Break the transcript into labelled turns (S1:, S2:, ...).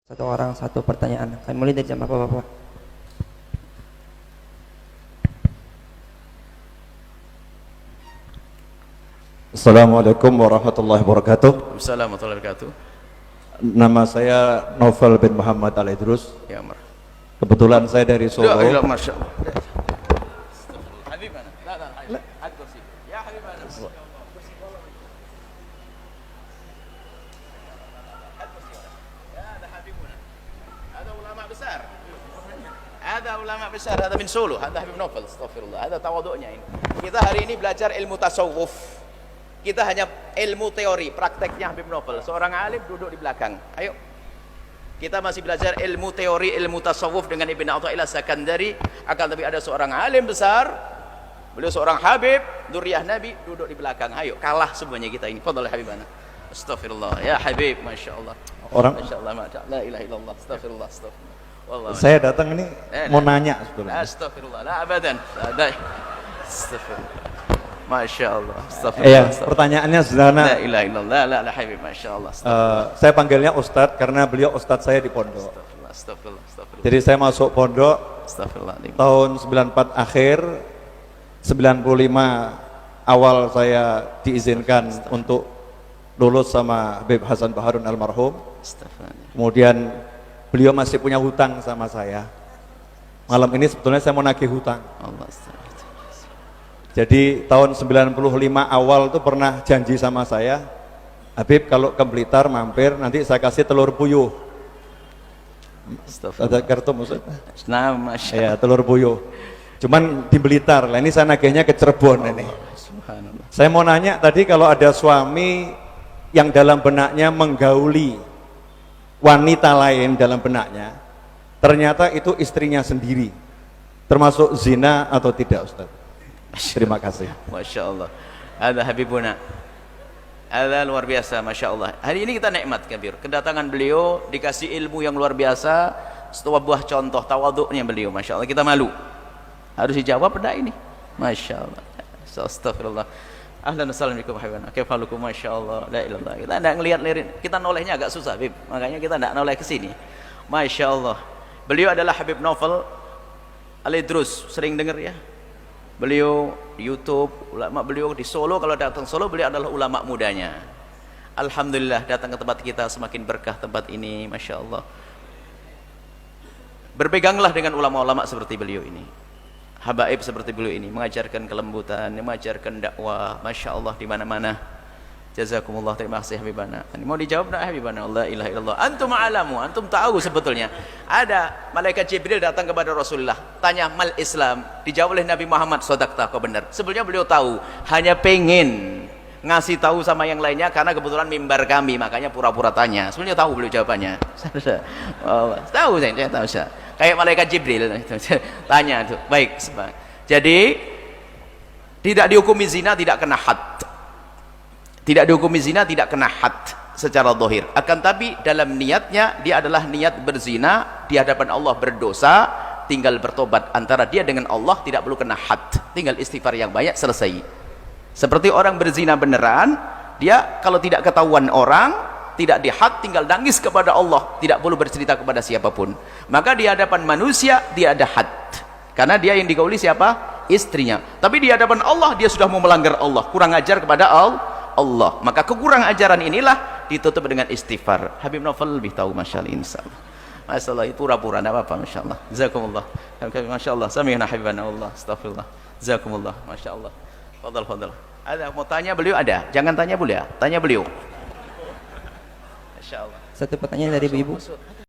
S1: Satu orang satu pertanyaan. Kami mulai dari jam apa, Bapak?
S2: Assalamualaikum warahmatullahi wabarakatuh.
S3: Assalamualaikum warahmatullahi wabarakatuh.
S2: Nama saya Novel bin Muhammad Al-Idrus.
S3: Ya, Mar.
S2: Kebetulan saya dari Solo.
S3: La ilaha masya Allah. Habibana. La la, had kursi. Ya habibana. هذا علماء besar. Ada ulama besar, ada min Solo, ada Habib Novel, astagfirullah. Ada tawaduknya ini. Kita hari ini belajar ilmu tasawuf. Kita hanya ilmu teori, prakteknya Habib Novel. Seorang alim duduk di belakang. Ayo. Kita masih belajar ilmu teori, ilmu tasawuf dengan Ibn Athaillah Sakandari. Akan tapi ada seorang alim besar, beliau seorang Habib, Dzurriyyah Nabi, duduk di belakang. Ayo, kalah semuanya kita ini. Fadhal Habibana. Astagfirullah. Ya Habib, Masya Allah.
S2: Masya
S3: Allah, la ilaha illallah. Astagfirullah, astagfirullah. Wallah.
S2: Saya datang ini mau nanya sebetulnya.
S3: Astagfirullah, la abadan. Astagfirullah. Masya Allah.
S2: Iya, pertanyaannya sederhana.
S3: La ilaha illallah, la Habib, Masya Allah.
S2: Saya panggilnya Ustadz karena beliau Ustadz saya di pondok.
S3: Astagfirullah, astagfirullah.
S2: Jadi saya masuk pondok
S3: Astagfirullah.
S2: tahun 94 akhir, 95 awal saya diizinkan untuk lulus sama Habib Hasan Baharun almarhum. Kemudian beliau masih punya hutang sama saya. Malam ini sebetulnya saya mau nagih hutang. Jadi tahun 95 awal itu pernah janji sama saya, Habib kalau ke Blitar mampir nanti saya kasih telur puyuh. Ada kartu maksud?
S3: Nah, Masya Allah.
S2: Ya, telur puyuh. Cuman di Blitar, lah ini saya nagihnya ke Cirebon ini.
S3: Subhanallah.
S2: Saya mau nanya tadi kalau ada suami yang dalam benaknya menggauli wanita lain dalam benaknya, ternyata itu istrinya sendiri, termasuk zina atau tidak, Ustaz? Terima kasih.
S3: Masya Allah. Ada Habibuna. Ada luar biasa, Masya Allah. Hari ini kita nikmat kabir. Kedatangan beliau dikasih ilmu yang luar biasa. Setelah buah contoh tawaduknya beliau, Masya Allah. Kita malu. Harus dijawab pada ini. Masya Allah. Astagfirullah. Ahlan assalamualaikum habibana. Kaifalukum, Masya Allah. La ilallah. Kita tidak ngelihat-lirin. Kita nolehnya agak susah, Habib. Makanya kita tidak noleh ke sini. Masya Allah. Beliau adalah Habib Novel Al-Idrus. Sering dengar ya? Beliau di YouTube, ulama beliau di Solo, kalau datang Solo beliau adalah ulama mudanya. Alhamdulillah datang ke tempat kita semakin berkah tempat ini, Masya Allah. Berpeganglah dengan ulama-ulama seperti beliau ini, habaib seperti beliau ini, mengajarkan kelembutan, mengajarkan dakwah, Masya Allah di mana-mana. Jazakumullah, terima kasih Habibana. Mau dijawab nak Habibana? La ilaha illallah. Antum alamu, antum tahu sebetulnya. Ada malaikat Jibril datang kepada Rasulullah, tanya mal Islam, dijawab oleh Nabi Muhammad, sodakta kau benar. Sebetulnya beliau tahu, hanya pengen ngasih tahu sama yang lainnya karena kebetulan mimbar kami, makanya pura-pura tanya. Sebenarnya tahu beliau jawabannya. Tahu saya tahu saya. Kayak malaikat Jibril tanya tuh. Baik, jadi tidak dihukumi zina, tidak kena had. Tidak dihukumi zina, tidak kena had secara zahir. Akan tapi dalam niatnya dia adalah niat berzina di hadapan Allah, berdosa, tinggal bertobat antara dia dengan Allah, tidak perlu kena had, tinggal istighfar yang banyak, selesai. Seperti orang berzina beneran, dia kalau tidak ketahuan orang, tidak dihad, tinggal nangis kepada Allah, tidak perlu bercerita kepada siapapun. Maka di hadapan manusia dia ada had, karena dia yang digauli siapa? Istrinya. Tapi di hadapan Allah dia sudah mau melanggar Allah, kurang ajar kepada Allah. Maka kekurang ajaran inilah ditutup dengan istighfar. Habib Novel lebih tahu, Masya Allah, insyaallah. Masya Allah, pura-pura tidak apa-apa, Masya Allah. Jazakumullah. Masya Allah, sami'na habibana Allah. Astagfirullah. Jazakumullah, Masya Allah. Fadal, fadal. Ada mau tanya beliau? Ada. Jangan tanya beliau, tanya beliau. Masya Allah.
S1: Satu pertanyaan dari ibu.